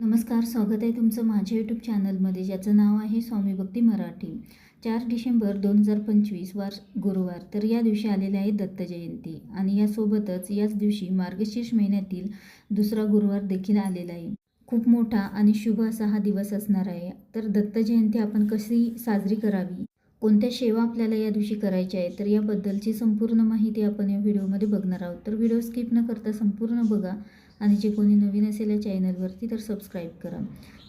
नमस्कार, स्वागत आहे तुमचं माझ्या यूट्यूब चॅनलमध्ये, ज्याचं नाव आहे स्वामी भक्ती मराठी. 4 डिसेंबर 2025 वार गुरुवार. तर या दिवशी आलेली आहे दत्त जयंती आणि यासोबतच याच दिवशी मार्गशीर्ष महिन्यातील दुसरा गुरुवार देखील आलेला आहे. खूप मोठा आणि शुभ असा हा दिवस असणार आहे. तर दत्त जयंती आपण कशी साजरी करावी, कोणत्या सेवा आपल्याला या दिवशी करायच्या आहे, तर याबद्दलची संपूर्ण माहिती आपण या व्हिडिओमध्ये बघणार आहोत. तर व्हिडिओ स्किप न करता संपूर्ण बघा आणि जे कोणी नवीन असेल या चॅनलवरती तर सबस्क्राईब करा.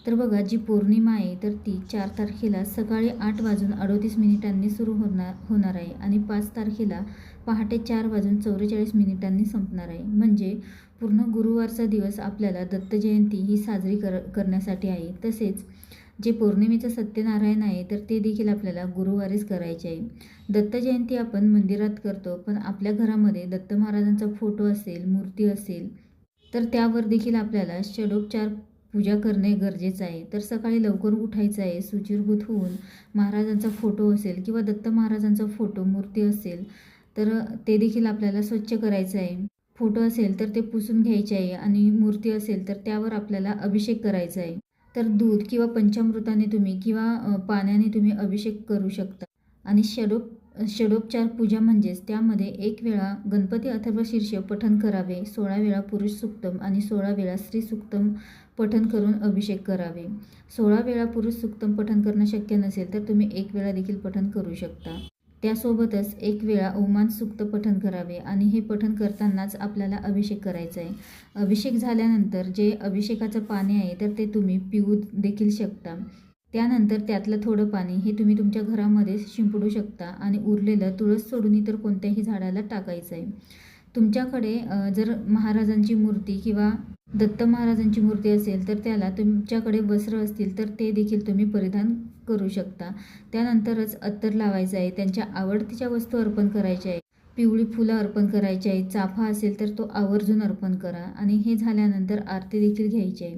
तर बघा, जी पौर्णिमा आहे तर ती 4 तारखेला सकाळी 8:38 सुरू होणार आहे आणि 5 तारखेला पहाटे 4:44 संपणार आहे. म्हणजे पूर्ण गुरुवारचा दिवस आपल्याला दत्त जयंती ही साजरी करण्यासाठी आहे. तसेच जे पौर्णिमेचं सत्यनारायण आहे तर ते देखील आपल्याला गुरुवारीच करायचे आहे. दत्त जयंती आपण मंदिरात करतो, पण आपल्या घरामध्ये दत्त महाराजांचा फोटो असेल, मूर्ती असेल तर त्यावर देखील आपल्याला षडोपचार पूजा करणे गरजेचं आहे. तर सकाळी लवकर उठायचं आहे, शुचिर्भूत होऊन महाराजांचा फोटो असेल किंवा दत्त महाराजांचा फोटो, मूर्ती असेल तर ते देखील आपल्याला स्वच्छ करायचं आहे. फोटो असेल तर ते पुसून घ्यायचे आहे आणि मूर्ती असेल तर त्यावर आपल्याला अभिषेक करायचा आहे. तर दूध किंवा पंचामृताने तुम्ही किंवा पाण्याने तुम्ही अभिषेक करू शकता. आणि षडोपचार पूजा म्हणजेच त्यामध्ये 1 वेळा गणपती अथर्वशीर्ष पठण करावे, 16 वेळा पुरुष सूक्तम आणि 16 वेळा स्त्री सूक्तम पठण करून अभिषेक करावे. 16 वेळा पुरुष सूक्तम पठण करणं शक्य नसेल तर तुम्ही 1 वेळा देखील पठण करू शकता. त्यासोबतच 1 वेळा ओमान सूक्त पठण करावे आणि हे पठण करतानाच आपल्याला अभिषेक करायचा आहे. अभिषेक झाल्यानंतर जे अभिषेकाचं पाणी आहे तर ते तुम्ही पिऊ देखील शकता. त्यानंतर त्यातलं थोडं पाणी हे तुम्ही तुमच्या घरामध्ये शिंपडू शकता आणि उरलेलं तुळस सोडून इतर कोणत्याही झाडाला टाकायचं आहे. तुमच्याकडे जर महाराजांची मूर्ती किंवा दत्त महाराजांची मूर्ती असेल तर त्याला तुमच्याकडे वस्त्र असतील तर ते देखील तुम्ही परिधान करू शकता. त्यानंतरच अत्तर लावायचं आहे, त्यांच्या आवडतीच्या वस्तू अर्पण करायच्या आहे, पिवळी फुलं अर्पण करायची आहे, चाफा असेल तर तो आवर्जून अर्पण करा आणि हे झाल्यानंतर आरती देखील घ्यायची आहे.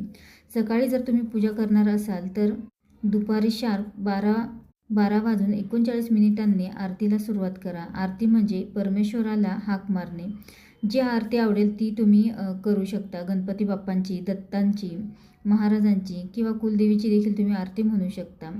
सकाळी जर तुम्ही पूजा करणार असाल तर दुपारी शार्प 12:39 आरतीला सुरुवात करा. आरती म्हणजे परमेश्वराला हाक मारणे. जी आरती आवडेल ती तुम्ही करू शकता. गणपती बाप्पांची, दत्तांची, महाराजांची किंवा कुलदेवीची देखील तुम्ही आरती म्हणू शकता.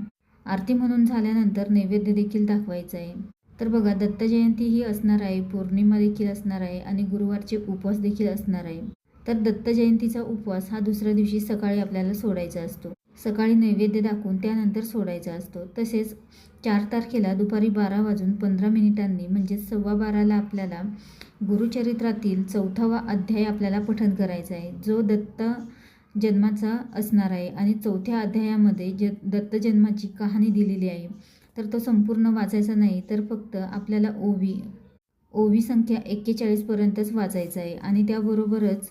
आरती म्हणून झाल्यानंतर नैवेद्य देखील दाखवायचा आहे. तर बघा, दत्त जयंती ही असणार आहे, पौर्णिमा देखील असणार आहे आणि गुरुवारचे उपवास देखील असणार आहे. तर दत्त जयंतीचा उपवास हा दुसऱ्या दिवशी सकाळी आपल्याला सोडायचा असतो. सकाळी नैवेद्य दाखवून त्यानंतर सोडायचा असतो. तसेच 4 तारखेला दुपारी 12:15 म्हणजेच 12:15 आपल्याला गुरुचरित्रातील 4था अध्याय आपल्याला पठण करायचा आहे, जो दत्त जन्माचा असणार आहे आणि 4थ्या अध्यायामध्ये दत्त जन्माची कहाणी दिलेली आहे. तर तो संपूर्ण वाचायचा नाही, तर फक्त आपल्याला ओवी संख्या 41 पर्यंतच वाचायचा आहे आणि त्याबरोबरच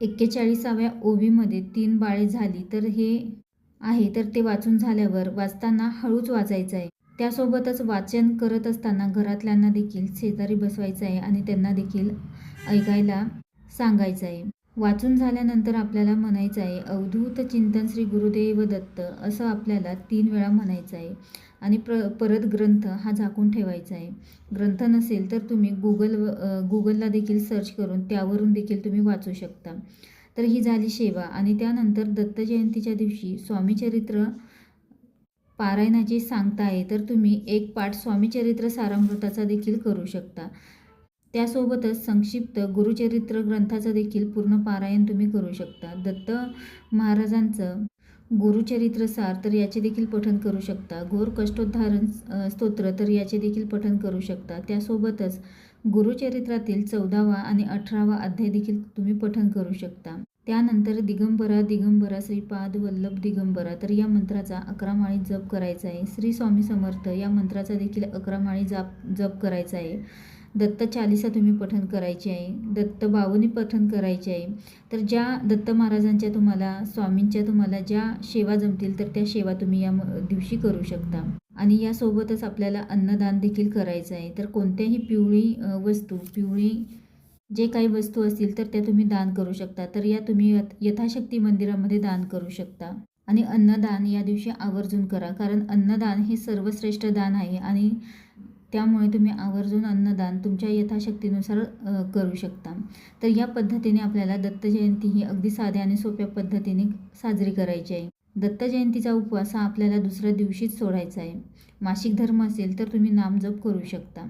41व्या ओवीमध्ये 3 बाळे झाली तर हे आहे, तर ते वाचून झाल्यावर वाचताना हळूच वाचायचं आहे. त्यासोबतच वाचन करत असताना घरातल्यांना देखील शेजारी बसवायचं आहे आणि त्यांना देखील ऐकायला सांगायचं आहे. वाचून झाल्यानंतर आपल्याला म्हणायचं आहे, अवधूत चिंतन श्री गुरुदेव दत्त, असं आपल्याला 3 वेळा म्हणायचं आहे आणि परत ग्रंथ हा झाकून ठेवायचा आहे. ग्रंथ नसेल तर तुम्ही गुगलला देखील सर्च करून त्यावरून देखील तुम्ही वाचू शकता. तर ही झाली सेवा. आणि त्यानंतर दत्त जयंतीच्या दिवशी स्वामीचरित्र पारायणाची सांगता आहे, तर तुम्ही 1 पाठ स्वामीचरित्र सारामृताचा देखील करू शकता. त्यासोबतच संक्षिप्त गुरुचरित्र ग्रंथाचं देखील पूर्ण पारायण तुम्ही करू शकता. दत्त महाराजांचं गुरुचरित्र सार तर याचे देखील पठण करू शकता. घोर कष्टोद्धारण स्तोत्र तर याचे देखील पठण करू शकता. त्यासोबतच गुरुचरित्रातील 14वा आणि 18वा अध्याय देखील तुम्ही पठण करू शकता. त्यानंतर दिगंबरा दिगंबरा श्रीपाद वल्लभ दिगंबरा, तर या मंत्राचा 11 माळी जप करायचा आहे. श्री स्वामी समर्थ या मंत्राचा देखील 11 माळी जप करायचा आहे. दत्त चालिसा तुम्ही पठण करायची आहे. दत्त बावनी पठण करायचे आहे. तर ज्या दत्त महाराजांच्या स्वामींच्या तुम्हाला ज्या सेवा जमतील तर त्या सेवा तुम्ही या दिवशी करू शकता. आणि यासोबतच आपल्याला अन्नदान देखील करायचं आहे. तर कोणत्याही पिवळी जे काही वस्तू असतील तर त्या तुम्ही दान करू शकता. तर या तुम्ही यथाशक्ती मंदिरामध्ये दान करू शकता. आणि अन्नदान या दिवशी आवर्जून करा, कारण अन्नदान हे सर्वश्रेष्ठ दान आहे आणि त्यामुळे तुम्ही आवर्जून अन्नदान तुमच्या यथाशक्तीनुसार करू शकता. तर या पद्धतीने आपल्याला दत्त जयंती ही अगदी साध्या आणि सोप्या पद्धतीने साजरी करायची आहे. दत्त जयंतीचा उपवास हा आपल्याला दुसऱ्या दिवशीच सोडायचा आहे. मासिक धर्म असेल तर तुम्ही नामजप करू शकता.